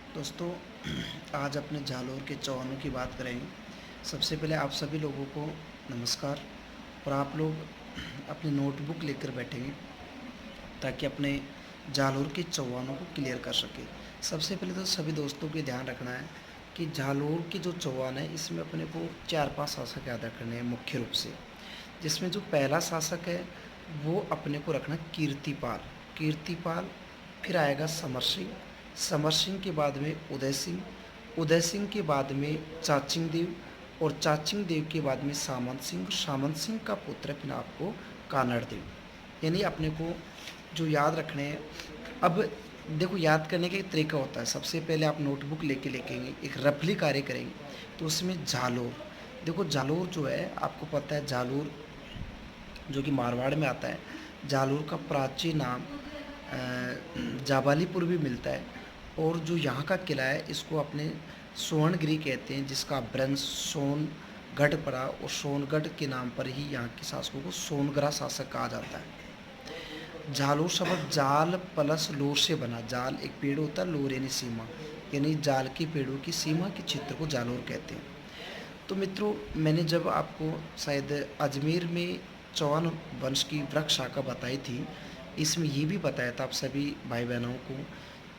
दोस्तों, आज अपने जालौर के चौहानों की बात करेंगे। सबसे पहले आप सभी लोगों को नमस्कार। और आप लोग अपनी नोटबुक लेकर बैठेंगे ताकि अपने जालौर के चौहानों को क्लियर कर सके। सबसे पहले तो सभी दोस्तों को ध्यान रखना है कि जालौर के जो चौहान है इसमें अपने को 4-5 शासक याद रखने हैं मुख्य रूप से। जिसमें जो पहला शासक है वो अपने को रखना कीर्तिपाल। कीर्तिपाल, फिर आएगा समर सिंह। समर सिंह के बाद में उदय सिंह। उदय सिंह के बाद में चाचिंग देव। और चाचिंग देव के बाद में सामंत सिंह। सामंत सिंह का पुत्र फिर आपको कानड़ देव। यानी अपने को जो याद रखने हैं। अब देखो, याद करने का एक तरीका होता है। सबसे पहले आप नोटबुक लेके लिखेंगे, एक रफली कार्य करेंगे तो उसमें जालोर। देखो, जालोर जो है आपको पता है, जालोर जो कि मारवाड़ में आता है। जालोर का प्राचीन नाम जाबालीपुर भी मिलता है। और जो यहाँ का किला है इसको अपने सोनगिरी कहते हैं, जिसका अपभ्रंश सोनगढ़ पड़ा और सोनगढ़ के नाम पर ही यहाँ के शासकों को सोनगरा शासक कहा जाता है। जालोर शब्द जाल प्लस लोर से बना। जाल एक पेड़ होता है, लोर यानी सीमा, यानी जाल के पेड़ों की सीमा के क्षेत्र को जालोर कहते हैं। तो मित्रों, मैंने जब आपको शायद अजमेर में चौहान वंश की वृक्ष शाखा बताई थी, इसमें ये भी बताया था आप सभी भाई बहनों को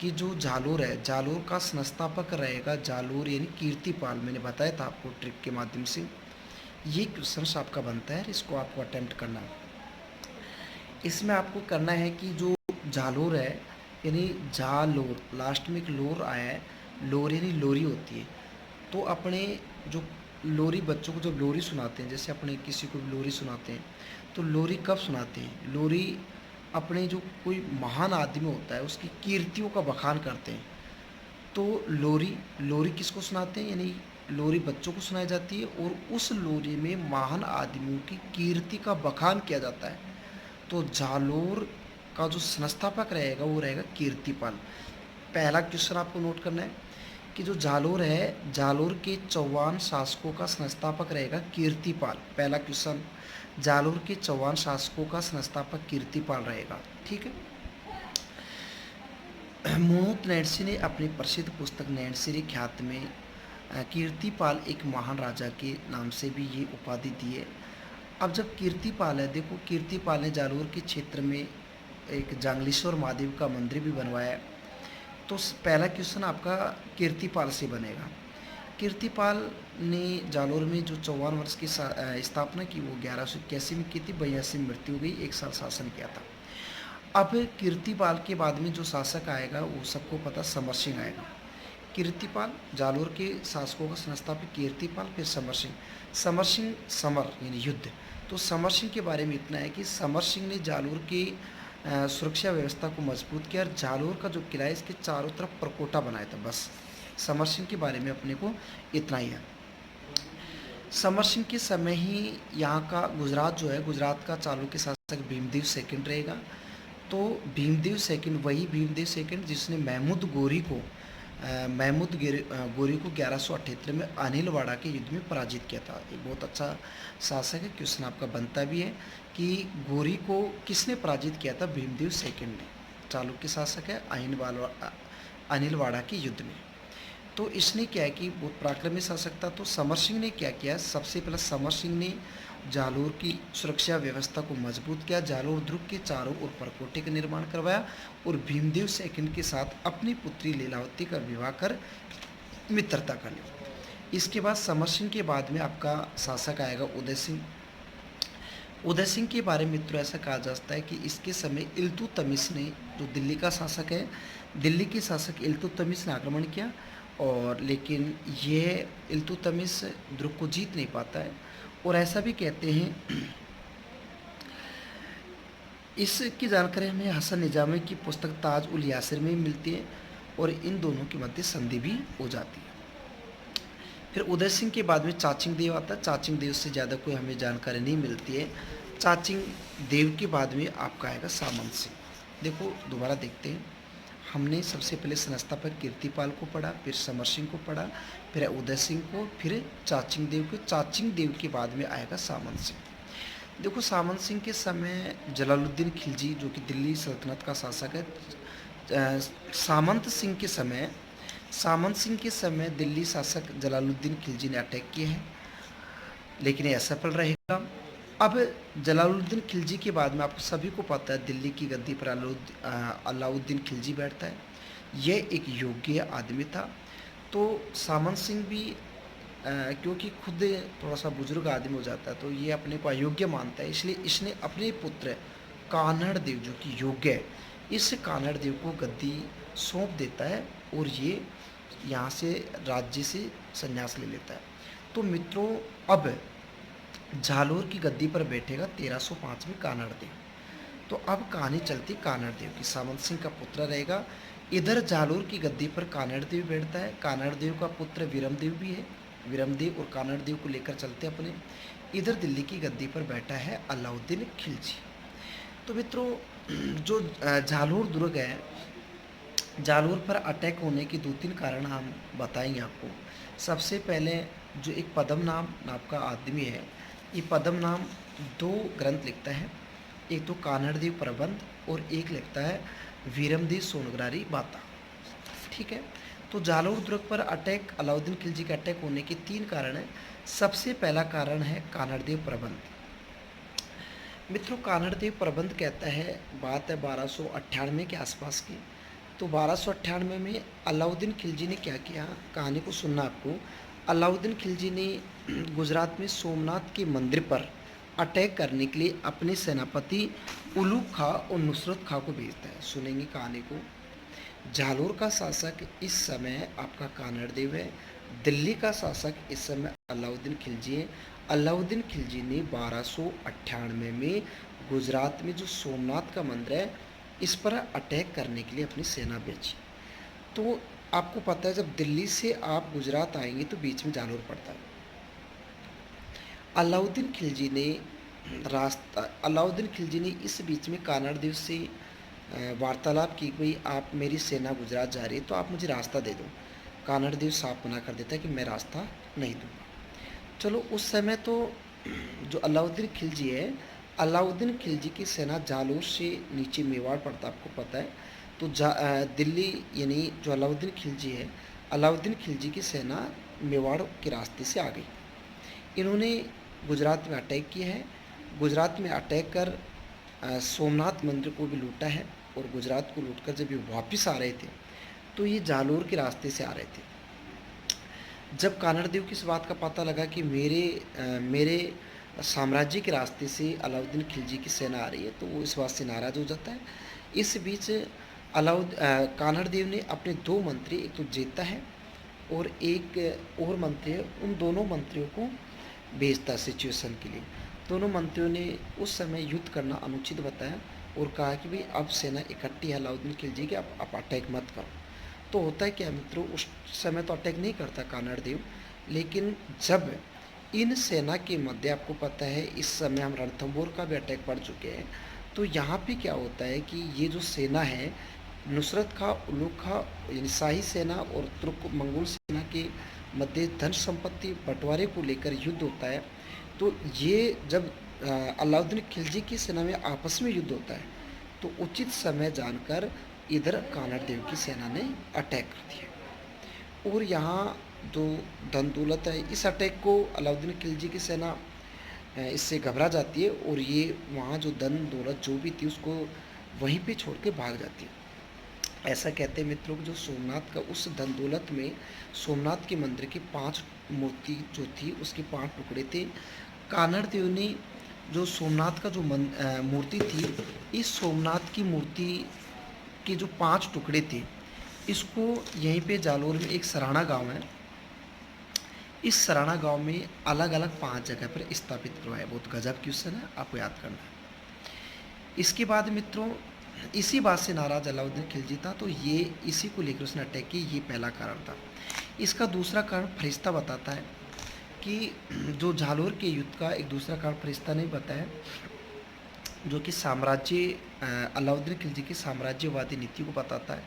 कि जो जालोर है, जालोर का संस्थापक रहेगा जालोर यानी कीर्तिपाल। मैंने बताया था आपको ट्रिक के माध्यम से। ये क्वेश्चन आपका बनता है, इसको आपको अटेम्प्ट करना है। इसमें आपको करना है कि जो जालोर है यानी जालोर, लास्ट में एक लोर आया है। लोर यानी लोरी होती है। तो अपने जो लोरी बच्चों को जब लोरी सुनाते हैं, जैसे अपने किसी को भी लोरी सुनाते हैं, तो लोरी कब सुनाते हैं? लोरी अपने जो कोई महान आदमी होता है उसकी कीर्तियों का बखान करते हैं। तो लोरी लोरी किसको सुनाते हैं? यानी लोरी बच्चों को सुनाई जाती है और उस लोरी में महान आदमियों की कीर्ति का बखान किया जाता है। तो जालोर का जो संस्थापक रहेगा वो रहेगा कीर्तिपाल। पहला क्वेश्चन आपको नोट करना है कि जो जालोर है, जालोर के चौहान शासकों का संस्थापक रहेगा कीर्तिपाल। पहला क्वेश्चन, जालोर के चौहान शासकों का संस्थापक कीर्तिपाल रहेगा। ठीक है। मोहम्मद नैन्सी ने अपनी प्रसिद्ध पुस्तक नैन्सी ख्यात में कीर्तिपाल एक महान राजा के नाम से भी ये उपाधि दी है। अब जब कीर्तिपाल है, देखो कीर्तिपाल ने जालोर के क्षेत्र में एक जांगलेश्वर महादेव का मंदिर भी बनवाया है। तो पहला क्वेश्चन आपका कीर्तिपाल से बनेगा। कीर्तिपाल ने जालोर में जो चौहान वंश की स्थापना की वो 1181 में की थी। 82 में मृत्यु हो गई, 1 साल शासन किया था। अब कीर्तिपाल के बाद में जो शासक आएगा वो सबको पता, समर सिंह आएगा। कीर्तिपाल, जालोर के शासकों का संस्थापक कीर्तिपाल, फिर समर सिंह। समर सिंह, समर यानी युद्ध। तो समर सिंह के बारे में इतना है कि समर सिंह ने जालोर की सुरक्षा व्यवस्था को मजबूत किया और जालोर का जो किला है इसके चारों तरफ परकोटा बनाया था। बस समर सिंह के बारे में अपने को इतना ही है। समर सिंह के समय ही यहाँ का गुजरात जो है, गुजरात का चालुक्य शासक भीमदेव सेकंड रहेगा। तो भीमदेव सेकंड, वही भीमदेव सेकंड जिसने गोरी को 1178 में अनिलवाड़ा के युद्ध में पराजित किया था। एक बहुत अच्छा शासक है। क्वेश्चन आपका बनता भी है कि गोरी को किसने पराजित किया था? भीमदेव सेकंड ने। चालुक्य शासक है, अनिलवाड़ा के युद्ध में। तो इसने क्या है कि बहुत पराक्रमी शासक था। तो समर सिंह ने क्या किया? सबसे पहले समर सिंह ने जालोर की सुरक्षा व्यवस्था को मजबूत किया। जालोर दुर्ग के चारों ओर परकोटे का निर्माण करवाया और भीमदेव सेकंड के साथ अपनी पुत्री लीलावती का विवाह कर मित्रता कर ली। इसके बाद समर सिंह के बाद में आपका शासक आएगा उदय सिंह। उदय सिंह के बारे में मित्रों ऐसा कहा जाता है कि इसके समय इल्तुतमिश ने, जो दिल्ली का शासक है, दिल्ली के शासक इल्तुतमिश ने आक्रमण किया। और लेकिन यह इल्तुतमिश दुर्ग को जीत नहीं पाता है। और ऐसा भी कहते हैं, इसकी जानकारी हमें हसन निजामी की पुस्तक ताज उल यासिर में मिलती है और इन दोनों के मध्य संधि भी हो जाती है। फिर उदय सिंह के बाद में चाचिंग देव आता है। चाचिंग देव से ज़्यादा कोई हमें जानकारी नहीं मिलती है। चाचिंग देव के बाद में आपका आएगा सामंत सिंह। देखो दोबारा देखते हैं। हमने सबसे पहले संस्थापक कीर्तिपाल को पढ़ा, फिर समर सिंह को पढ़ा, फिर उदय सिंह को, फिर चाचिंग देव को। चाचिंग देव के बाद में आएगा सामंत सिंह। देखो, सामंत सिंह के समय जलालुद्दीन खिलजी जो कि दिल्ली सल्तनत का शासक है, सामंत सिंह के समय सामंत सिंह के समय दिल्ली शासक जलालुद्दीन खिलजी ने अटैक किए हैं, लेकिन ये असफल रहेगा। अब जलालुद्दीन खिलजी के बाद में आपको सभी को पता है दिल्ली की गद्दी पर अलाउद्दीन खिलजी बैठता है। यह एक योग्य आदमी था। तो सामंत सिंह भी क्योंकि खुद थोड़ा सा बुजुर्ग आदमी हो जाता है तो ये अपने को अयोग्य मानता है, इसलिए इसने अपने पुत्र कान्हड़ देव जो कि योग्य है, इस कान्हड़ देव को गद्दी सौंप देता है और ये यहाँ से राज्य से संन्यास ले लेता है। तो मित्रों, अब जालोर की गद्दी पर बैठेगा 1305 में कान्हड़ देव। तो अब कहानी चलती कान्हड़ देव की। सामंत सिंह का पुत्र रहेगा। इधर जालोर की गद्दी पर कान्हड़ देव बैठता है। कान्हड़ देव का पुत्र वीरमदेव भी है। वीरमदेव और कान्हड़ देव को लेकर चलते अपने। इधर दिल्ली की गद्दी पर बैठा है अलाउद्दीन खिलजी। तो मित्रों, जो जालोर दुर्ग है, जालोर पर अटैक होने के दो तीन कारण हम बताएंगे आपको। सबसे पहले जो एक पद्म नाम का आदमी है, ये पद्म नाम दो ग्रंथ लिखता है, एक तो कान्हड़ देव प्रबंध और एक लिखता है वीरमदेव सोनग्रारी बाता। ठीक है। तो जालोर दुर्ग पर अटैक, अलाउद्दीन खिलजी के अटैक होने के तीन कारण हैं। सबसे पहला कारण है कान्हड़ देव प्रबंध। मित्रों, कान्हड़ देव प्रबंध कहता है, बात है 1298 के आसपास की। तो 1298 में अलाउद्दीन खिलजी ने क्या किया, कहानी को सुनना आपको। अलाउद्दीन खिलजी ने गुजरात में सोमनाथ के मंदिर पर अटैक करने के लिए अपने सेनापति उलूग खां और नुसरत खां को भेजता है। सुनेंगे कहानी को। जालोर का शासक इस समय आपका कान्हड़ देव है। दिल्ली का शासक इस समय अलाउद्दीन खिलजी है। अलाउद्दीन खिलजी ने 1298 में गुजरात में जो सोमनाथ का मंदिर है, इस पर अटैक करने के लिए अपनी सेना भेजी। तो आपको पता है, जब दिल्ली से आप गुजरात आएंगे तो बीच में जालोर पड़ता है। अलाउद्दीन खिलजी ने इस बीच में कान्हड़ देव से वार्तालाप की, भाई आप मेरी सेना गुजरात जा रही है तो आप मुझे रास्ता दे दो। कान्हड़ देव साफ मना कर देता है कि मैं रास्ता नहीं दूंगा। चलो, उस समय तो जो अलाउद्दीन खिलजी है, अलाउद्दीन खिलजी की सेना जालोर से नीचे मेवाड़ पड़ता, आपको पता है। तो दिल्ली यानी जो अलाउद्दीन खिलजी है, अलाउद्दीन खिलजी की सेना मेवाड़ के रास्ते से आ गई। इन्होंने गुजरात में अटैक किया है। गुजरात में अटैक कर सोमनाथ मंदिर को भी लूटा है और गुजरात को लूटकर जब ये वापस आ रहे थे तो ये जालोर के रास्ते से आ रहे थे। जब कान्हड़ देव की इस बात का पता लगा कि मेरे साम्राज्य के रास्ते से अलाउद्दीन खिलजी की सेना आ रही है, तो वो इस बात से नाराज़ हो जाता है। इस बीच कान्हड़ देव ने अपने दो मंत्री, एक तो जेता है और एक और मंत्री है, उन दोनों मंत्रियों को भेजता सिचुएशन के लिए। दोनों मंत्रियों ने उस समय युद्ध करना अनुचित बताया और कहा कि भाई अब सेना इकट्ठी है अलाउद्दीन खिलजी की, आप अटैक मत करो। तो होता है क्या मित्रों, उस समय तो अटैक नहीं करता कान्हड़ देव, लेकिन जब इन सेना के मध्य, आपको पता है इस समय हम रणथंभौर का भी अटैक पड़ चुके हैं, तो यहाँ पे क्या होता है कि ये जो सेना है, नुसरत खां, उलूग खां यानी शाही सेना और तुर्क मंगोल सेना के मध्य धन संपत्ति बंटवारे को लेकर युद्ध होता है। तो ये जब अलाउद्दीन खिलजी की सेना में आपस में युद्ध होता है, तो उचित समय जानकर इधर कान्हड़ देव की सेना ने अटैक कर दिया और यहाँ जो धन दौलत है, इस अटैक को अलाउद्दीन खिलजी की सेना इससे घबरा जाती है और ये वहाँ जो धन दौलत जो भी थी उसको वहीं पे छोड़ के भाग जाती है। ऐसा कहते हैं मित्रों कि जो सोमनाथ का उस धन दौलत में सोमनाथ के मंदिर की 5 मूर्ति जो थी उसके 5 टुकड़े थे। कान्हड़ देव ने जो सोमनाथ का जो मूर्ति थी, इस सोमनाथ की मूर्ति के जो 5 टुकड़े थे, इसको यहीं पे जालोर में एक सराणा गांव है, इस सराणा गांव में अलग अलग 5 जगह पर स्थापित करवाया। बहुत गजब क्वेश्चन है, आपको याद करना है। इसके बाद मित्रों, इसी बात से नाराज अलाउद्दीन खिलजी था, तो ये इसी को लेकर उसने अटैक की, ये पहला कारण था। इसका दूसरा कारण फरिश्ता बताता है कि जो जालोर के युद्ध का एक दूसरा कारण फरिश्ता ने बताया, जो कि अलाउद्दीन खिलजी की साम्राज्यवादी नीति को बताता है।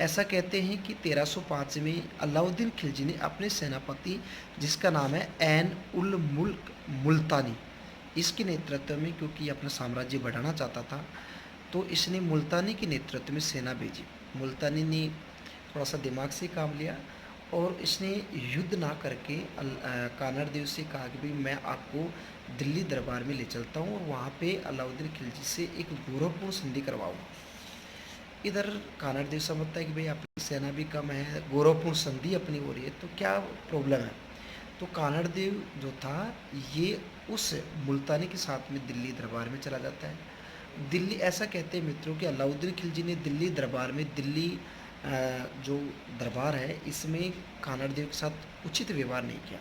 ऐसा कहते हैं कि 1305 में अलाउद्दीन खिलजी ने अपने सेनापति, जिसका नाम है ऐन उल मुल्क मुल्तानी, इसके नेतृत्व में, क्योंकि अपना साम्राज्य बढ़ाना चाहता था, तो इसने मुल्तानी के नेतृत्व में सेना भेजी। मुल्तानी ने थोड़ा सा दिमाग से काम लिया और इसने युद्ध ना करके कानड़ देव से कहा कि भाई मैं आपको दिल्ली दरबार में ले चलता हूँ और वहाँ पे अलाउद्दीन खिलजी से एक गौरवपूर्ण संधि करवाऊँगा। इधर कानड़ देव समझता है कि भाई आपकी सेना भी कम है, गौरवपूर्ण संधि अपनी हो रही है, तो क्या प्रॉब्लम है। तो कानड़ देव जो था ये उस मुल्तानी के साथ में दिल्ली दरबार में चला जाता है। दिल्ली, ऐसा कहते हैं मित्रों कि अलाउद्दीन खिलजी ने दिल्ली दरबार में जो दरबार है इसमें कानड़ देव के साथ उचित व्यवहार नहीं किया,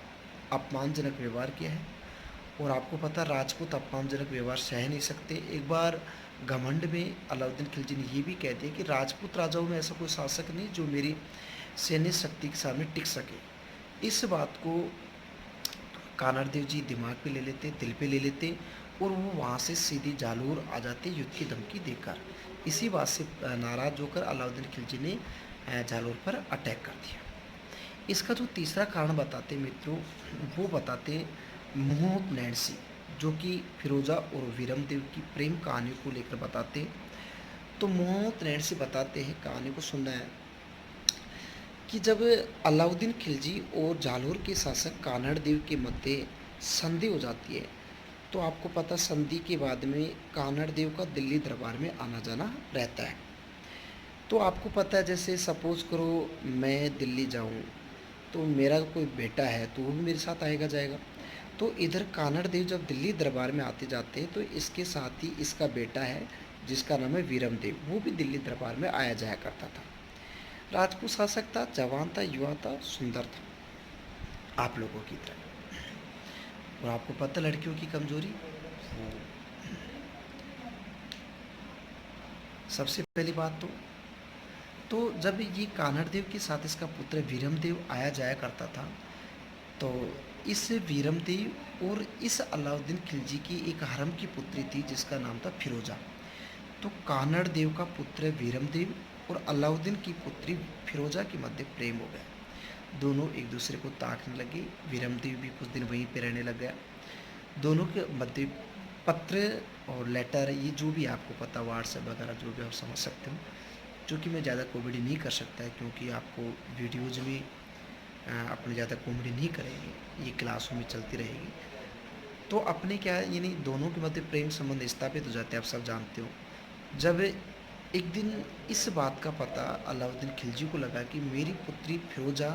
अपमानजनक व्यवहार किया है। और आपको पता राजपूत अपमानजनक व्यवहार सह नहीं सकते। एक बार घमंड में अलाउद्दीन खिलजी ने ये भी कह दिया कि राजपूत राजाओं में ऐसा कोई शासक नहीं जो मेरी सैन्य शक्ति के सामने टिक सके। इस बात को कानड़ देव जी दिमाग पे ले लेते, दिल पे ले लेते और वो वहाँ से सीधी जालोर आ जाते युद्ध की धमकी देकर। इसी बात से नाराज होकर अलाउद्दीन खिलजी ने जालोर पर अटैक कर दिया। इसका जो तीसरा कारण बताते मित्रों, वो बताते मोहम्मद नैन्सी, जो कि फिरोज़ा और वीरम देव की प्रेम कहानी को लेकर बताते। तो मोहम्मद नैन्सी बताते हैं, कहानी को सुनना है कि जब अलाउद्दीन खिलजी और जालोर के शासक कानड़ देव के मध्य संधि हो जाती है, तो आपको पता संधि के बाद में कानड़ देव का दिल्ली दरबार में आना जाना रहता है। तो आपको पता है जैसे सपोज़ करो मैं दिल्ली जाऊं तो मेरा कोई बेटा है तो वो भी मेरे साथ आएगा जाएगा। तो इधर कानड़ देव जब दिल्ली दरबार में आते जाते हैं तो इसके साथ ही इसका बेटा है जिसका नाम है वीरम देव, वो भी दिल्ली दरबार में आया जाया करता था। राजपूत शासक था, जवान था, युवा था, सुंदर था आप लोगों की तरह। और आपको पता लड़कियों की कमजोरी, सबसे पहली बात तो जब ये कानड़ देव के साथ इसका पुत्र वीरम देव आया जाया करता था, तो इस वीरम देव और इस अलाउद्दीन खिलजी की एक हरम की पुत्री थी जिसका नाम था फिरोजा। तो कानड़ देव का पुत्र वीरम देव और अलाउद्दीन की पुत्री फिरोजा के मध्य प्रेम हो गया। दोनों एक दूसरे को ताकने लगे। वीरम देव भी कुछ दिन वहीं पे रहने लग गया। दोनों के मध्य पत्र और लेटर, ये जो भी आपको पता, व्हाट्सएप वगैरह जो भी आप समझ सकते हो, जो कि मैं ज़्यादा कॉमेडी नहीं कर सकता है क्योंकि आपको वीडियोज़ में अपने ज़्यादा कॉमेडी नहीं करेंगे, ये क्लासों में चलती रहेगी। तो अपने क्या यानी दोनों के मध्य प्रेम संबंध स्थापित हो जाते हैं, आप सब जानते हो। जब एक दिन इस बात का पता अलाउद्दीन खिलजी को लगा कि मेरी पुत्री फिरोजा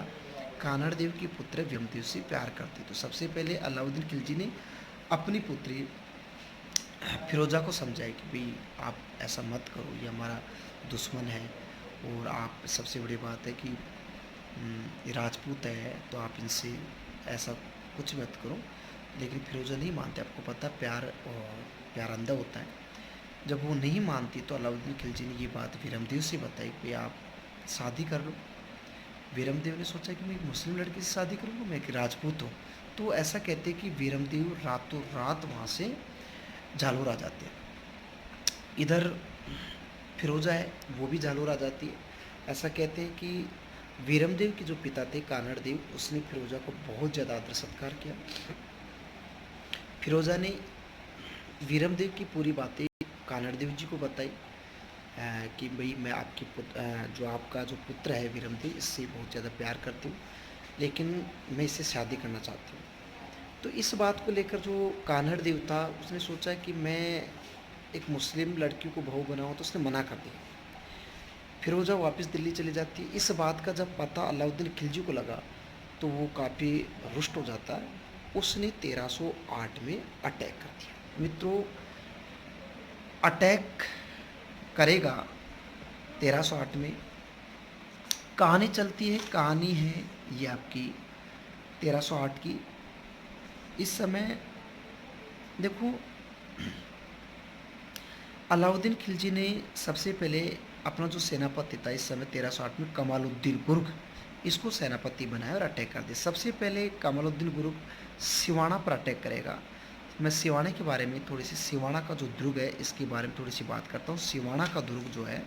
कानड़ देव की पुत्र वीरम देव से प्यार करती, तो सबसे पहले अलाउद्दीन खिलजी ने अपनी पुत्री फिरोजा को समझाया कि भाई आप ऐसा मत करो, ये हमारा दुश्मन है और आप, सबसे बड़ी बात है कि ये राजपूत है तो आप इनसे ऐसा कुछ मत करो। लेकिन फिरोजा नहीं मानते, आपको पता प्यार और प्यार अंधा होता है। जब वो नहीं मानती तो अलाउद्दीन खिलजी ने ये बात वीरम देव से बताई कि आप शादी कर लो। वीरम देव ने सोचा कि मैं एक मुस्लिम लड़की से शादी करूँगा, मैं एक राजपूत हूँ। तो ऐसा कहते हैं कि वीरम देव रातों रात वहाँ से जालोर आ जाते हैं। इधर फिरोजा है वो भी जालोर आ जाती है। ऐसा कहते हैं कि वीरम देव के जो पिता थे कानड़ देव, उसने फिरोजा को बहुत ज़्यादा आदर सत्कार किया। फिरोजा ने वीरम देव की पूरी बातें कानड़ देव जी को बताई कि भाई मैं आपकी जो आपका जो पुत्र है वीरम देव, इससे बहुत ज़्यादा प्यार करती हूँ, लेकिन मैं इससे शादी करना चाहती हूँ। तो इस बात को लेकर जो कानड़ देव था उसने सोचा कि मैं एक मुस्लिम लड़की को बहू बनाऊँ, तो उसने मना कर दिया। फिरोजा वापस दिल्ली चली जाती है। इस बात का जब पता अलाउद्दीन खिलजी को लगा तो वो काफ़ी रुष्ट हो जाता है। उसने 1308 में अटैक कर दिया। मित्रों, अटैक करेगा 1308 में। कहानी चलती है, कहानी है ये आपकी 1308 की। इस समय देखो अलाउद्दीन खिलजी ने सबसे पहले अपना जो सेनापति था इस समय 1308 में कमालुद्दीन गुर्ग, इसको सेनापति बनाया और अटैक कर दिया। सबसे पहले कमालुद्दीन गुर्ग सिवाना पर अटैक करेगा। मैं सिवाना के बारे में थोड़ी सी, सिवाना का जो दुर्ग है इसके बारे में थोड़ी सी बात करता हूँ। सिवाना का दुर्ग जो है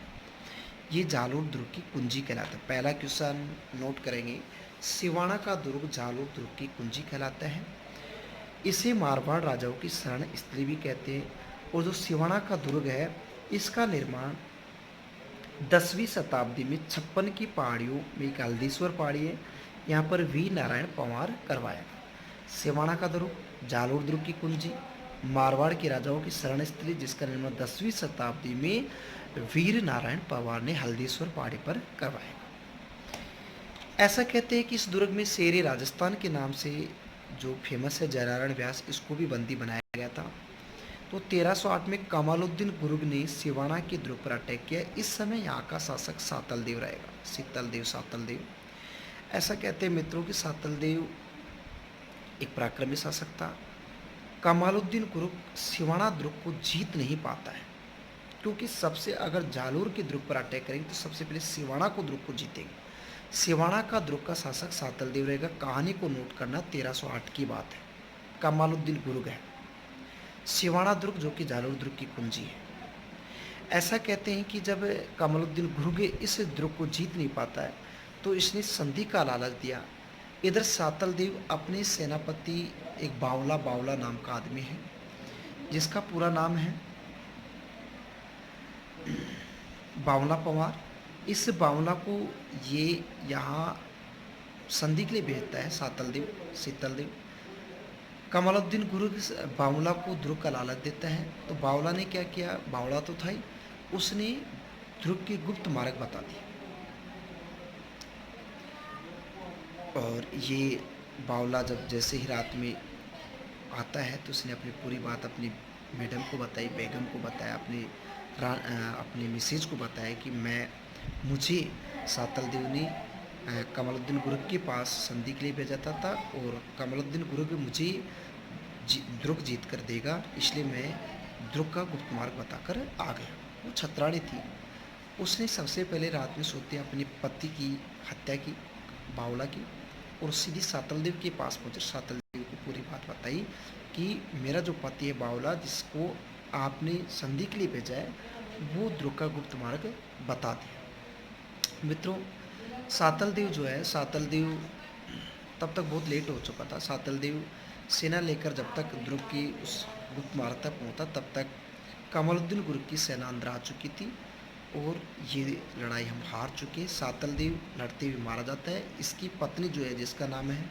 ये जालोर दुर्ग की कुंजी कहलाता है। पहला क्वेश्चन नोट करेंगे, सिवाना का दुर्ग जालोर दुर्ग की कुंजी कहलाता है। इसे मारवाड़ राजाओं की शरण स्थली भी कहते हैं। और जो सिवाना का दुर्ग है इसका निर्माण 10वीं शताब्दी में छप्पन की पहाड़ियों में एक हल्दीश्वर पहाड़ी है, यहाँ पर वी नारायण पंवार करवाया। सिवाना का दुर्ग, जालोर दुर्ग की कुंजी, मारवाड़ के राजाओं की शरण स्थली, जिसका निर्माण 10वीं शताब्दी में वीर नारायण पंवार ने हल्दीश्वर पहाड़ी पर करवाया। ऐसा कहते हैं कि इस दुर्ग में शेर राजस्थान के नाम से जो फेमस है जयनारायण व्यास, इसको भी बंदी बनाया गया था। तो 1308 में कमालुद्दीन गुरुग ने सिवाना के दुर्ग पर अटैक किया। इस समय यहाँ का शासक सातल देव रहेगा, शीतल देव, सातल देव। ऐसा कहते हैं मित्रों कि सातल देव एक पराक्रमी शासक था। कमालुद्दीन गुरुग सिवाना दुर्ग को जीत नहीं पाता है, क्योंकि सबसे अगर जालोर के दुर्ग पर अटैक करेंगे तो सबसे पहले सिवाना को दुर्ग को जीतेंगे। सिवाना का दुर्ग का शासक सातल देव रहेगा। कहानी को नोट करना, 1308 की बात है, कमालुद्दीन गुरुग है। सिवाना दुर्ग जो कि जालोर दुर्ग की कुंजी है। ऐसा कहते हैं कि जब कमालुद्दीन गुरुग इस दुर्ग को जीत नहीं पाता है तो इसने संधि का लालच दिया। इधर सातल देव अपने सेनापति, एक बावला बावला नाम का आदमी है, जिसका पूरा नाम है बावला पंवार। इस बावला को ये यहाँ संधि के लिए भेजता है सातल देव, शीतल देव। कमालुद्दीन गुरुग बावला को दुर्ग का लालच देता है, तो बावला ने क्या किया, बावला तो था ही, उसने दुर्ग के गुप्त मार्ग बता दिए। और ये बावला जब जैसे ही रात में आता है तो उसने अपनी पूरी बात अपनी मैडम को बताई, बेगम को बताया, अपनी मिसेज को बताया कि मुझे सातल देव ने कमालुद्दीन गुरुग के पास संधि के लिए भेजा था और कमालुद्दीन गुरुग मुझे दुर्ग जीत कर देगा, इसलिए मैं दुर्ग का गुप्त मार्ग बताकर आ गया। वो छत्राणी थी, उसने सबसे पहले रात में सोते अपने पति की हत्या की, बावला की, और सीधी सातल देव के पास पहुंचे। सातल देव को पूरी बात बताई कि मेरा जो पति है बावला, जिसको आपने संधि के लिए भेजा है, वो दुर्ग का गुप्त मार्ग बता दिया। मित्रों, सातल देव जो है, सातल देव तब तक बहुत लेट हो चुका था। सातल देव सेना लेकर जब तक दुर्ग की उस गुप्त मार्ग तक पहुँचा, तब तक कमालुद्दीन गुरुग की सेना अंदर आ चुकी थी और ये लड़ाई हम हार चुके हैं। सातल देव लड़ते हुए मारा जाता है। इसकी पत्नी जो है, जिसका नाम है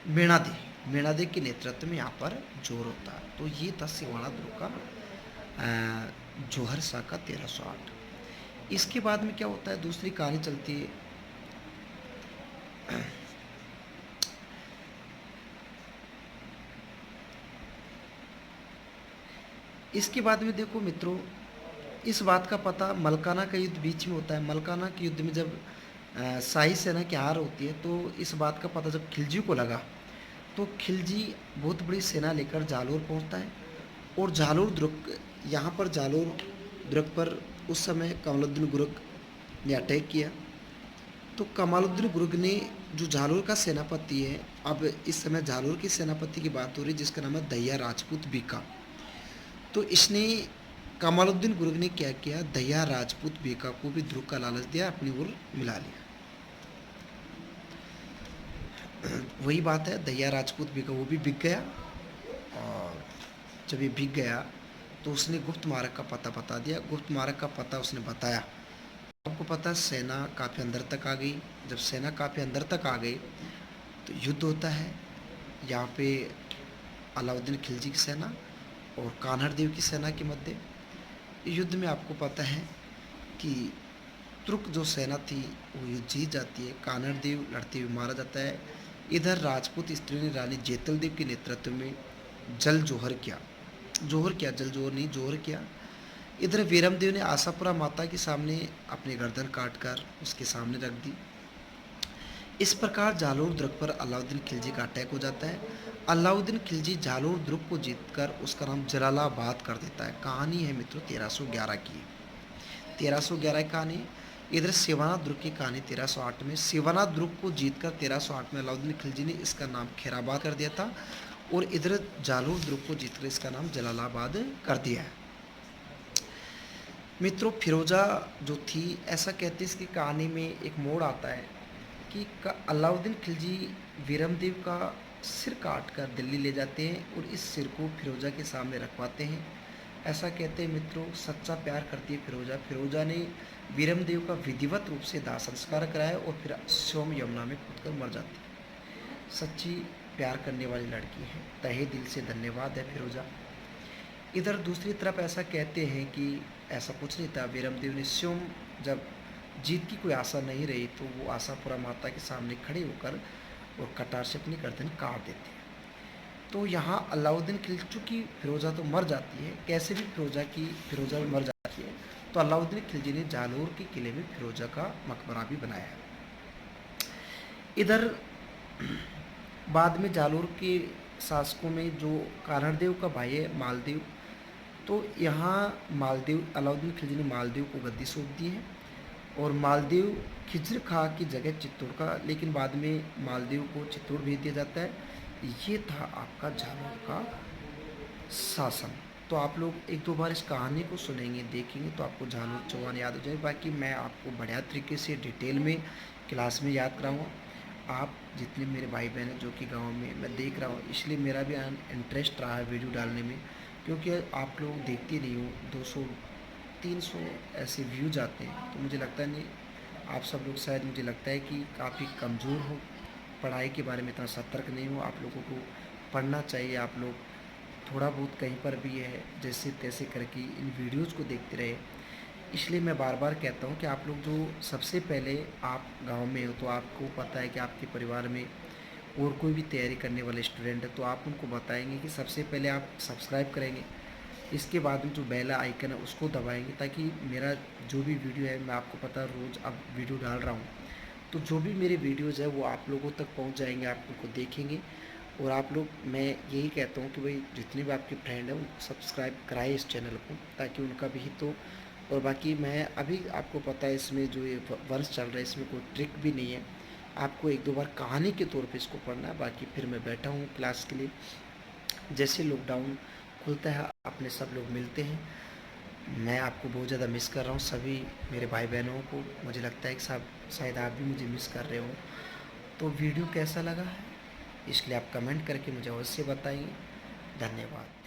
मीणादेवी, मीणादेवी के नेतृत्व में यहाँ पर जोर होता है। तो ये था सिवाना दुर्ग का जौहर शाह का 1308। इसके बाद में क्या होता है, दूसरी कहानी चलती है। इसके बाद में देखो मित्रों, इस बात का पता मलकाना का युद्ध बीच में होता है। मलकाना के युद्ध में जब शाही सेना की हार होती है, तो इस बात का पता जब खिलजी को लगा, तो खिलजी बहुत बड़ी सेना लेकर जालोर पहुंचता है। और जालोर दुर्ग, यहाँ पर जालोर दुर्ग पर उस समय कमालुद्दीन गुरुग ने अटैक किया। तो कमालुद्दीन गुरुग ने, जो जालोर का सेनापति है, अब इस समय जालोर के सेनापति की बात हो रही है, जिसका नाम है दहिया राजपूत बीका। तो इसने, कमालुद्दीन गुरुग ने क्या किया, दहिया राजपूत बीका को भी दुर्ग का लालच दिया, अपनी ओर मिला लिया। वही बात है, दहिया राजपूत बीका वो भी बिक गया। और जब ये बिक गया तो उसने गुप्त मार्ग का पता बता दिया। गुप्त मार्ग का पता उसने बताया। आपको पता है, सेना काफ़ी अंदर तक आ गई। जब सेना काफ़ी अंदर तक आ गई तो युद्ध होता है। यहाँ पे अलाउद्दीन खिलजी की सेना और कान्हड़ देव की सेना के मध्य युद्ध में आपको पता है कि तुर्क जो सेना थी वो युद्ध जीत जाती है। कान्हड़ देव लड़ते हुए मारा जाता है। इधर राजपूत स्त्री ने रानी जेतल देव के नेतृत्व में जल जोहर किया, जल जोहर नहीं, जोहर किया। इधर वीरमदेव ने आशापुरा माता के सामने अपनी गर्दन काटकर उसके सामने रख दी। इस प्रकार जालोर दुर्ग पर अलाउद्दीन खिलजी का अटैक हो जाता है। अलाउद्दीन खिलजी जालोर दुर्ग को जीतकर उसका नाम जलालाबाद कर देता है। कहानी है मित्रों 1311 की, 1311 की कहानी। इधर सिवाना दुर्ग की कहानी 1308 में। सिवाना दुर्ग को जीतकर 1308 में अलाउद्दीन खिलजी ने इसका नाम खैराबाद कर दिया था, और इधर जालोर दुर्ग को जीतकर इसका नाम जलालाबाद कर दिया है। मित्रों, फिरोजा जो थी, ऐसा कहते हैं इसकी कहानी में एक मोड़ आता है कि अलाउद्दीन खिलजी वीरमदेव का सिर काट कर दिल्ली ले जाते हैं और इस सिर को फिरोजा के सामने रखवाते हैं। ऐसा कहते हैं मित्रों, सच्चा प्यार करती है फिरोजा। फिरोजा ने वीरमदेव का विधिवत रूप से दाह संस्कार कराया और फिर स्वयं यमुना में कूदकर मर जाती है। सच्ची प्यार करने वाली लड़की है, तहे दिल से धन्यवाद है फिरोजा। इधर दूसरी तरफ ऐसा कहते हैं कि ऐसा कुछ नहीं था, वीरमदेव ने स्वयं जब जीत की कोई आशा नहीं रही तो वो आशापुरा माता के सामने खड़े होकर और कटार से अपनी गर्दन काट देते हैं। तो यहाँ अलाउद्दीन खिलजी, चूँकि फिरोजा तो मर जाती है, कैसे भी फिरोजा भी मर जाती है, तो अलाउद्दीन खिलजी ने जालोर के किले में फिरोजा का मकबरा भी बनाया है। इधर बाद में जालोर के शासकों में जो कारणदेव का भाई है मालदेव, तो यहाँ मालदेव, अलाउद्दीन खिलजी ने मालदेव को गद्दी सौंप दी है और मालदेव खिज्र खां की जगह चित्तौड़ का, लेकिन बाद में मालदेव को चित्तौड़ भेज दिया जाता है। ये था आपका जालोर का शासन। तो आप लोग एक दो बार इस कहानी को सुनेंगे, देखेंगे तो आपको जालोर चौहान याद हो जाए। बाकी मैं आपको बढ़िया तरीके से डिटेल में क्लास में याद कराऊँगा। आप जितने मेरे भाई बहन हैं जो कि गांव में मैं देख रहा हूँ, इसलिए मेरा भी इंटरेस्ट रहा है वीडियो डालने में, क्योंकि आप लोग देखते नहीं हो, 200-300 ऐसे व्यूज आते हैं। तो मुझे लगता है नहीं, आप सब लोग शायद, मुझे लगता है कि काफ़ी कमज़ोर हो, पढ़ाई के बारे में इतना सतर्क नहीं हो। आप लोगों को पढ़ना चाहिए। आप लोग थोड़ा बहुत कहीं पर भी है जैसे तैसे करके इन वीडियोज़ को देखते रहे। इसलिए मैं बार बार कहता हूँ कि आप लोग जो सबसे पहले आप गांव में हो, तो आपको पता है कि आपके परिवार में और कोई भी तैयारी करने वाले स्टूडेंट है, तो आप उनको बताएंगे कि सबसे पहले आप सब्सक्राइब करेंगे, इसके बाद में जो बेल आइकन है उसको दबाएंगे, ताकि मेरा जो भी वीडियो है, मैं आपको पता रोज़ अब वीडियो डाल रहा हूँ, तो जो भी मेरे वीडियोज़ है वो आप लोगों तक पहुँच जाएंगे, आप उनको देखेंगे। और आप लोग, मैं यही कहता हूँ कि भाई जितने भी आपके फ्रेंड हैं उनको सब्सक्राइब कराएं इस चैनल को, ताकि उनका भी हित हो। और बाकी मैं अभी, आपको पता है इसमें जो ये वर्ष चल रहा है, इसमें कोई ट्रिक भी नहीं है, आपको एक दो बार कहानी के तौर पे इसको पढ़ना है। बाकी फिर मैं बैठा हूँ क्लास के लिए, जैसे लॉकडाउन खुलता है अपने सब लोग मिलते हैं। मैं आपको बहुत ज़्यादा मिस कर रहा हूँ, सभी मेरे भाई बहनों को। मुझे लगता है कि सब शायद आप भी मुझे मिस कर रहे हो। तो वीडियो कैसा लगा है इसलिए आप कमेंट करके मुझे अवश्य बताइए। धन्यवाद।